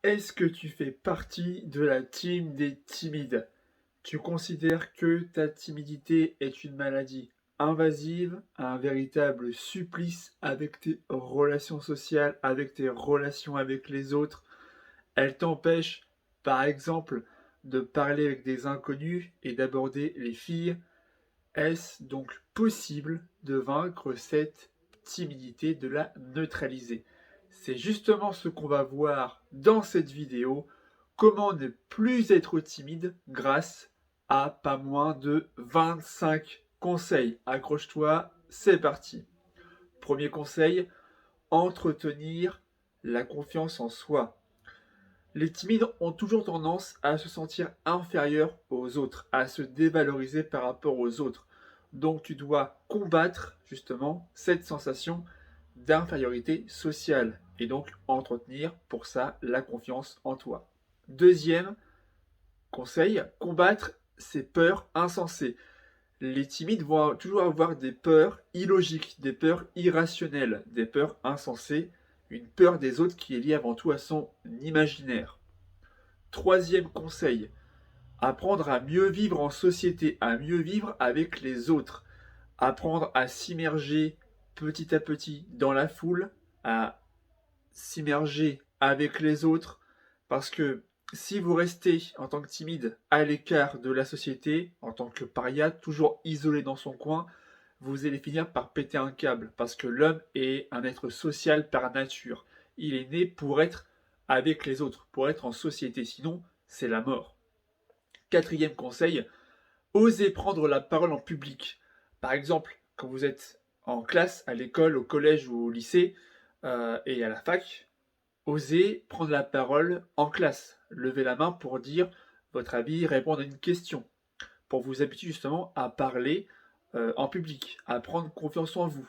Est-ce que tu fais partie de la team des timides? Tu considères que ta timidité est une maladie invasive, un véritable supplice avec tes relations sociales, avec tes relations avec les autres? Elle t'empêche, par exemple, de parler avec des inconnus et d'aborder les filles. Est-ce donc possible de vaincre cette timidité, de la neutraliser? C'est justement ce qu'on va voir dans cette vidéo, comment ne plus être timide grâce à pas moins de 25 conseils. Accroche-toi, c'est parti. Premier conseil, entretenir la confiance en soi. Les timides ont toujours tendance à se sentir inférieurs aux autres, à se dévaloriser par rapport aux autres. Donc tu dois combattre justement cette sensation d'infériorité sociale et donc entretenir pour ça la confiance en toi. Deuxième conseil, combattre ces peurs insensées. Les timides vont toujours avoir des peurs illogiques, des peurs irrationnelles, des peurs insensées, une peur des autres qui est liée avant tout à son imaginaire. Troisième conseil, apprendre à mieux vivre en société, à mieux vivre avec les autres, apprendre à s'immerger petit à petit dans la foule, à s'immerger avec les autres, parce que si vous restez en tant que timide à l'écart de la société, en tant que paria, toujours isolé dans son coin, vous allez finir par péter un câble, parce que l'homme est un être social par nature. Il est né pour être avec les autres, pour être en société, sinon c'est la mort. Quatrième conseil, osez prendre la parole en public. Par exemple, quand vous êtes en classe, à l'école, au collège ou au lycée et à la fac, osez prendre la parole en classe. Levez la main pour dire votre avis, répondre à une question, pour vous habituer justement à parler en public, à prendre confiance en vous.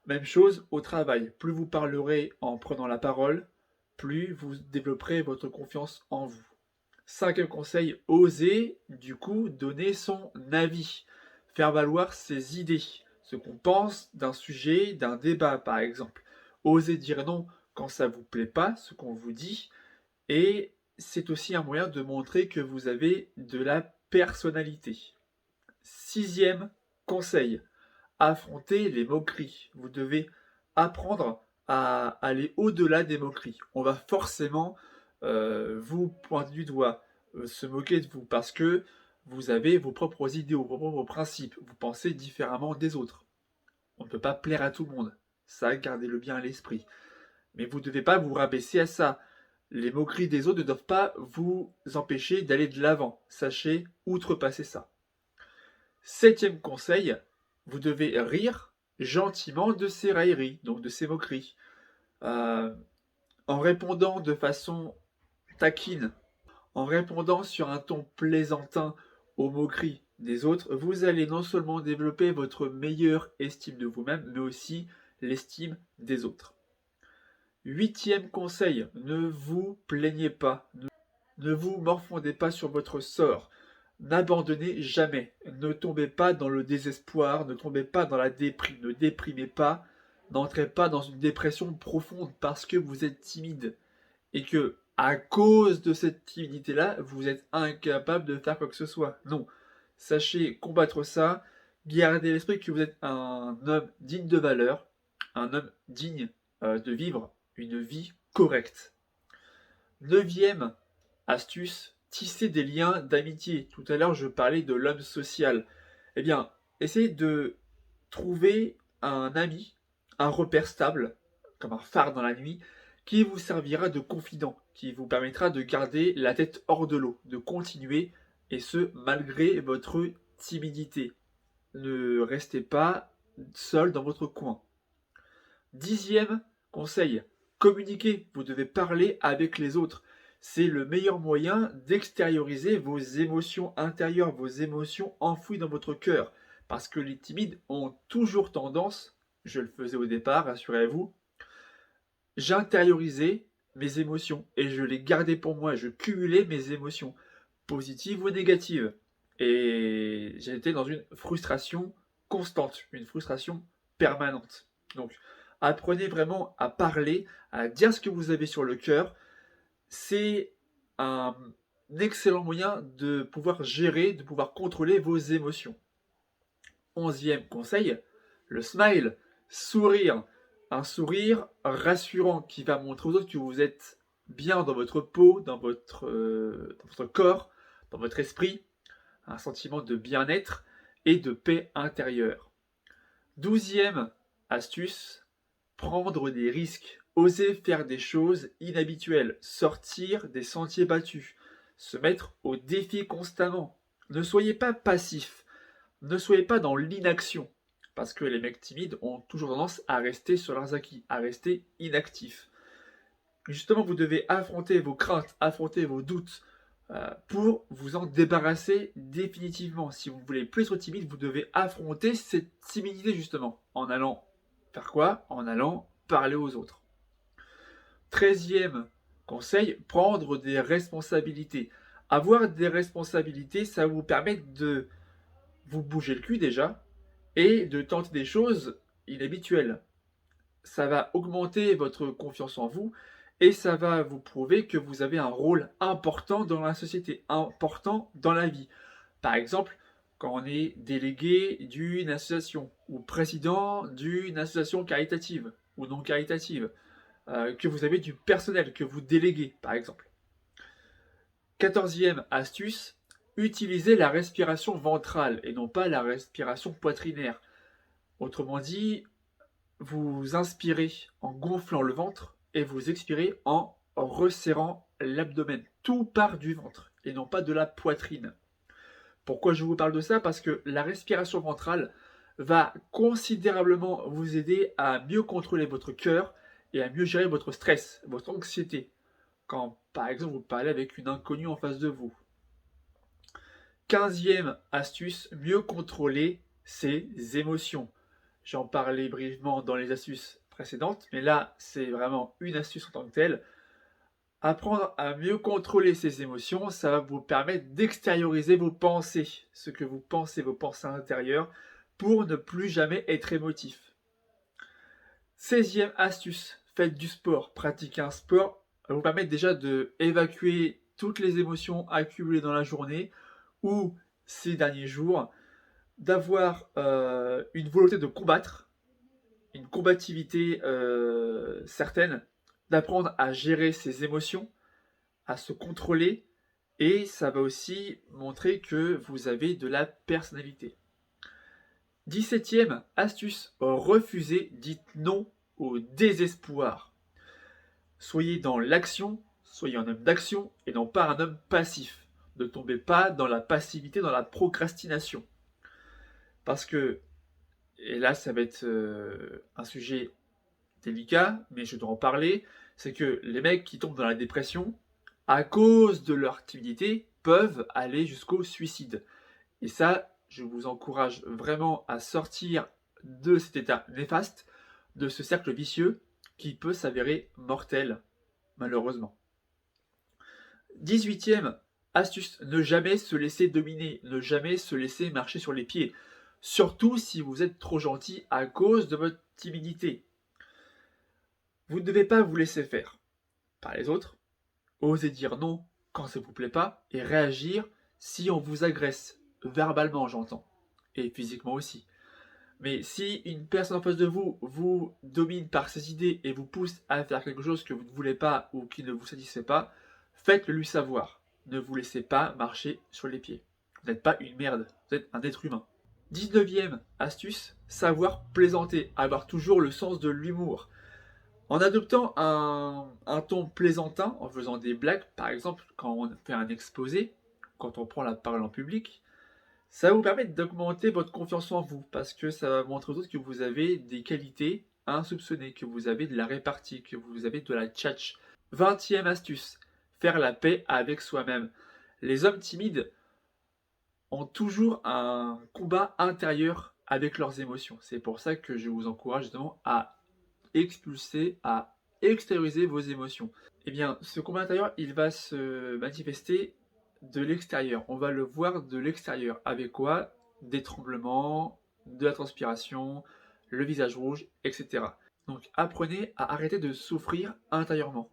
Même chose au travail. Plus vous parlerez en prenant la parole, plus vous développerez votre confiance en vous. Cinquième conseil, oser du coup donner son avis, faire valoir ses idées, ce qu'on pense d'un sujet, d'un débat par exemple. Oser dire non quand ça ne vous plaît pas, ce qu'on vous dit, et c'est aussi un moyen de montrer que vous avez de la personnalité. Sixième conseil, affronter les moqueries. Vous devez apprendre à aller au-delà des moqueries. On va forcément vous pointer du doigt, se moquer de vous parce que vous avez vos propres idéaux, vos propres principes, vous pensez différemment des autres. On ne peut pas plaire à tout le monde. Ça, gardez-le bien à l'esprit. Mais vous ne devez pas vous rabaisser à ça. Les moqueries des autres ne doivent pas vous empêcher d'aller de l'avant. Sachez outrepasser ça. Septième conseil, vous devez rire gentiment de ces railleries, donc de ces moqueries. Euh, en répondant de façon taquine, en répondant sur un ton plaisantin aux moqueries des autres, vous allez non seulement développer votre meilleure estime de vous-même, mais aussi l'estime des autres. Huitième conseil, ne vous plaignez pas, ne vous morfondez pas sur votre sort. N'abandonnez jamais. Ne tombez pas dans le désespoir, ne tombez pas dans la déprime, ne déprimez pas, n'entrez pas dans une dépression profonde parce que vous êtes timide et que, à cause de cette timidité-là, vous êtes incapable de faire quoi que ce soit. Non. Sachez combattre ça, gardez à l'esprit que vous êtes un homme digne de valeur, un homme digne de vivre une vie correcte. Neuvième astuce, tisser des liens d'amitié. Tout à l'heure, je parlais de l'homme social. Eh bien, essayez de trouver un ami, un repère stable, comme un phare dans la nuit, qui vous servira de confident, qui vous permettra de garder la tête hors de l'eau, de continuer, et ce, malgré votre timidité. Ne restez pas seul dans votre coin. Dixième conseil, communiquez, vous devez parler avec les autres. C'est le meilleur moyen d'extérioriser vos émotions intérieures, vos émotions enfouies dans votre cœur. Parce que les timides ont toujours tendance, je le faisais au départ, rassurez-vous, j'intériorisais mes émotions et je les gardais pour moi, je cumulais mes émotions, positives ou négatives. Et j'étais dans une frustration constante, une frustration permanente. Donc, apprenez vraiment à parler, à dire ce que vous avez sur le cœur. c'est un excellent moyen de pouvoir gérer, de pouvoir contrôler vos émotions. 11e conseil, le smile, sourire. Un sourire rassurant qui va montrer aux autres que vous êtes bien dans votre peau, dans votre corps, dans votre esprit. Un sentiment de bien-être et de paix intérieure. 12e astuce, prendre des risques. Oser faire des choses inhabituelles, sortir des sentiers battus, se mettre au défi constamment. Ne soyez pas passif, ne soyez pas dans l'inaction, parce que les mecs timides ont toujours tendance à rester sur leurs acquis, à rester inactifs. Justement, vous devez affronter vos craintes, affronter vos doutes, pour vous en débarrasser définitivement. Si vous ne voulez plus être timide, vous devez affronter cette timidité justement, en allant faire quoi? En allant parler aux autres. 13e conseil, prendre des responsabilités. Avoir des responsabilités, ça vous permet de vous bouger le cul déjà et de tenter des choses inhabituelles. Ça va augmenter votre confiance en vous et ça va vous prouver que vous avez un rôle important dans la société, important dans la vie. Par exemple, quand on est délégué d'une association ou président d'une association caritative ou non caritative, que vous avez du personnel que vous déléguez, par exemple. 14e astuce, utilisez la respiration ventrale et non pas la respiration poitrinaire. Autrement dit, vous inspirez en gonflant le ventre et vous expirez en resserrant l'abdomen. Tout part du ventre et non pas de la poitrine. Pourquoi je vous parle de ça? Parce que la respiration ventrale va considérablement vous aider à mieux contrôler votre cœur et à mieux gérer votre stress, votre anxiété. Quand, par exemple, vous parlez avec une inconnue en face de vous. 15e astuce, mieux contrôler ses émotions. J'en parlais brièvement dans les astuces précédentes, mais là, c'est vraiment une astuce en tant que telle. Apprendre à mieux contrôler ses émotions, ça va vous permettre d'extérioriser vos pensées, ce que vous pensez, vos pensées intérieures, pour ne plus jamais être émotif. 16e astuce, faites du sport. Pratiquer un sport va vous permettre déjà d'évacuer toutes les émotions accumulées dans la journée ou ces derniers jours, d'avoir une volonté de combattre, une combativité certaine, d'apprendre à gérer ses émotions, à se contrôler, et ça va aussi montrer que vous avez de la personnalité. 17e astuce, refusez, dites non au désespoir. Soyez dans l'action, soyez un homme d'action et non pas un homme passif. Ne tombez pas dans la passivité, dans la procrastination. Parce que, et là ça va être un sujet délicat, mais je dois en parler, c'est que les mecs qui tombent dans la dépression, à cause de leur timidité, peuvent aller jusqu'au suicide. Et ça, je vous encourage vraiment à sortir de cet état néfaste, de ce cercle vicieux qui peut s'avérer mortel, malheureusement. 18e astuce, ne jamais se laisser dominer, ne jamais se laisser marcher sur les pieds. Surtout si vous êtes trop gentil à cause de votre timidité. Vous ne devez pas vous laisser faire par les autres. Osez dire non quand ça ne vous plaît pas et réagir si on vous agresse, verbalement j'entends, et physiquement aussi. Mais si une personne en face de vous vous domine par ses idées et vous pousse à faire quelque chose que vous ne voulez pas ou qui ne vous satisfait pas, faites-le lui savoir. Ne vous laissez pas marcher sur les pieds. Vous n'êtes pas une merde, vous êtes un être humain. 19e astuce, savoir plaisanter, avoir toujours le sens de l'humour. En adoptant un ton plaisantin, en faisant des blagues, par exemple quand on fait un exposé, quand on prend la parole en public, ça va vous permettre d'augmenter votre confiance en vous, parce que ça va montrer aux autres que vous avez des qualités insoupçonnées, que vous avez de la répartie, que vous avez de la tchatch. 20e astuce, faire la paix avec soi-même. Les hommes timides ont toujours un combat intérieur avec leurs émotions. C'est pour ça que je vous encourage justement à expulser, à extérioriser vos émotions. Eh bien, ce combat intérieur, il va se manifester de l'extérieur. On va le voir de l'extérieur. Avec quoi? Des tremblements, de la transpiration, le visage rouge, etc. Donc apprenez à arrêter de souffrir intérieurement.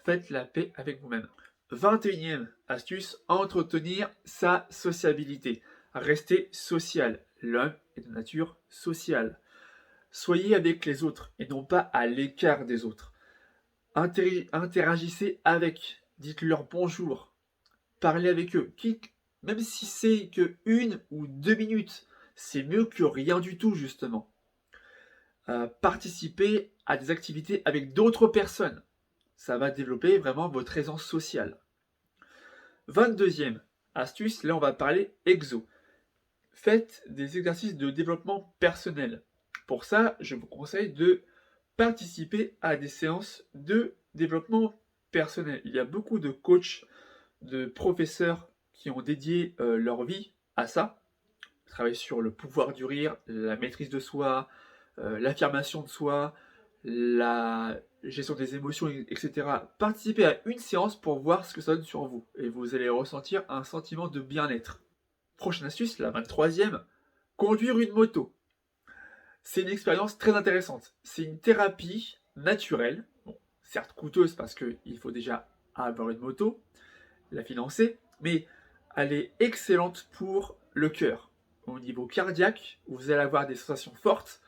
faites la paix avec vous-même. 21e astuce, entretenir sa sociabilité. Restez social. L'homme est de nature sociale. Soyez avec les autres et non pas à l'écart des autres. Interagissez avec. Dites-leur bonjour. Parlez avec eux. Même si c'est que 1 ou 2 minutes, c'est mieux que rien du tout, justement. Participez à des activités avec d'autres personnes. Ça va développer vraiment votre aisance sociale. 22e astuce, là on va parler exo. Faites des exercices de développement personnel. Pour ça, je vous conseille de participer à des séances de développement personnel. Il y a beaucoup de coachs, de professeurs qui ont dédié leur vie à ça. Ils travaillent sur le pouvoir du rire, la maîtrise de soi, l'affirmation de soi, la gestion des émotions, etc. Participez à une séance pour voir ce que ça donne sur vous. Et vous allez ressentir un sentiment de bien-être. Prochaine astuce, la 23e, conduire une moto. C'est une expérience très intéressante. C'est une thérapie naturelle, bon, certes coûteuse parce qu'il faut déjà avoir une moto, la financer, mais elle est excellente pour le cœur. Au niveau cardiaque, vous allez avoir des sensations fortes,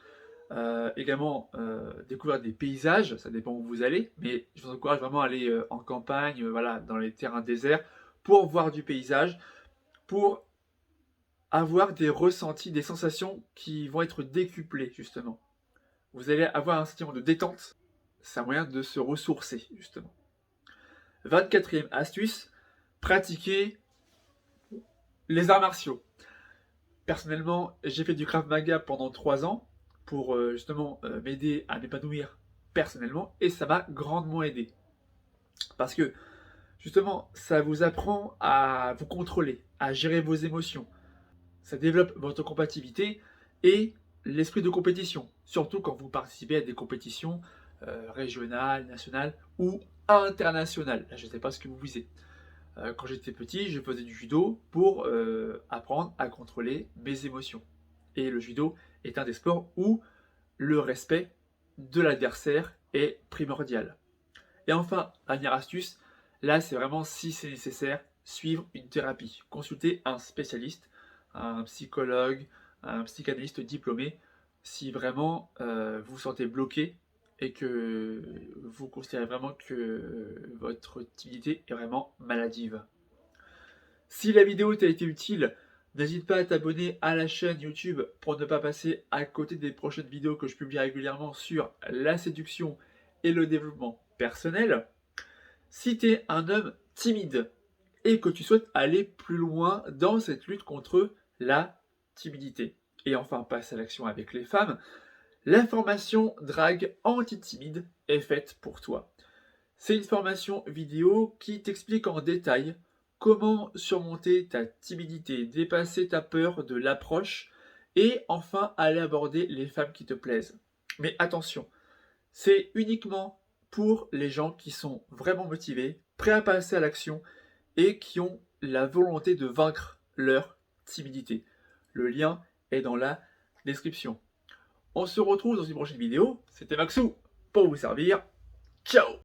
également découvrir des paysages, ça dépend où vous allez, mais je vous encourage vraiment à aller en campagne, voilà, dans les terrains déserts, pour voir du paysage, pour avoir des ressentis, des sensations qui vont être décuplées, justement. Vous allez avoir un sentiment de détente, c'est un moyen de se ressourcer, justement. 24e astuce, pratiquer les arts martiaux. Personnellement, j'ai fait du Krav Maga pendant 3 ans pour justement m'aider à m'épanouir personnellement et ça m'a grandement aidé. Parce que justement, ça vous apprend à vous contrôler, à gérer vos émotions. Ça développe votre compatibilité et l'esprit de compétition, surtout quand vous participez à des compétitions régionales, nationales ou internationales. Là, je ne sais pas ce que vous visez. Quand j'étais petit, je faisais du judo pour apprendre à contrôler mes émotions. Et le judo est un des sports où le respect de l'adversaire est primordial. Et enfin, dernière astuce, là c'est vraiment si c'est nécessaire, suivre une thérapie. Consulter un spécialiste, un psychologue, un psychanalyste diplômé, si vraiment vous vous sentez bloqué et que vous considérez vraiment que votre timidité est vraiment maladive. Si la vidéo t'a été utile, n'hésite pas à t'abonner à la chaîne YouTube pour ne pas passer à côté des prochaines vidéos que je publie régulièrement sur la séduction et le développement personnel. Si tu es un homme timide et que tu souhaites aller plus loin dans cette lutte contre la timidité, et enfin passe à l'action avec les femmes, la formation Drague Anti-Timide est faite pour toi. C'est une formation vidéo qui t'explique en détail comment surmonter ta timidité, dépasser ta peur de l'approche et enfin aller aborder les femmes qui te plaisent. Mais attention, c'est uniquement pour les gens qui sont vraiment motivés, prêts à passer à l'action et qui ont la volonté de vaincre leur timidité. Le lien est dans la description. On se retrouve dans une prochaine vidéo. C'était Maxou pour vous servir. Ciao!